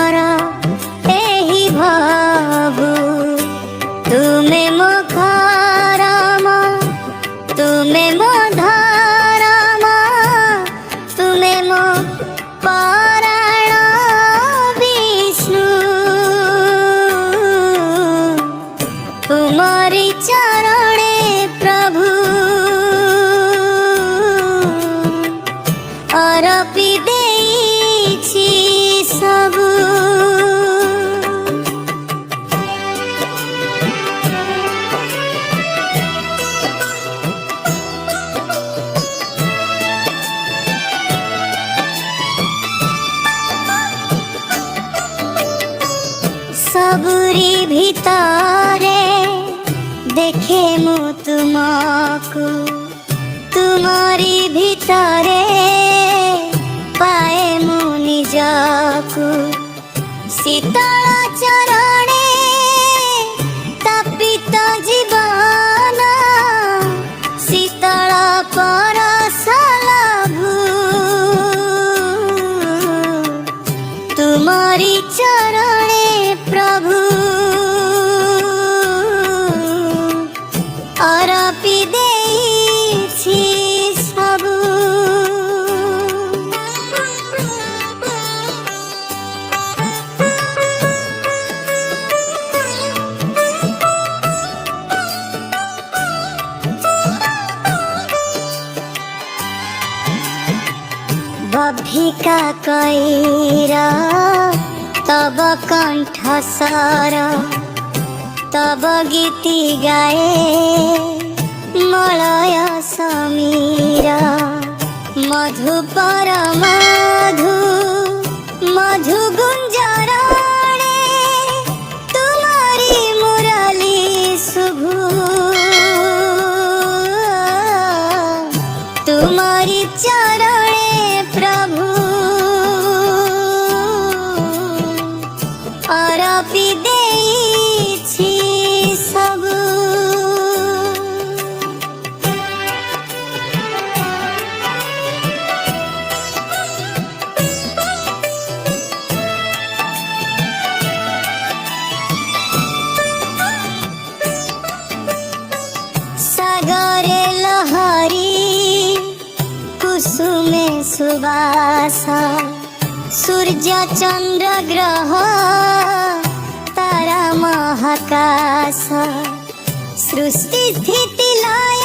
मोर एही भाबु तुमे मो करम तुमे मो धर्म तुमे मो पराण विष्णु तुमरी चरणे प्रभु अरपी देइछि सबु। सबुरी भितरे देखे मु तुमको तुमरी भितरे पाए मु निजको शीतल चरणे तपित जीवन शीतल परस लभु तुमरी चरणे प्रभु अरपी देइछि सबु। बभिका कैरा तब कंठ सार तब गीति गाए मलय समीरा मधुपर मधु मधु गुंजरणे तुम्हारी मुरली शुभु तुम्हारी चरणे प्रभु अरपी देइछि सबु। सागरे लहरी कुसुमे सुबास सूर्य चंद्र ग्रह तारा महाकाश सृष्टि स्थिति लय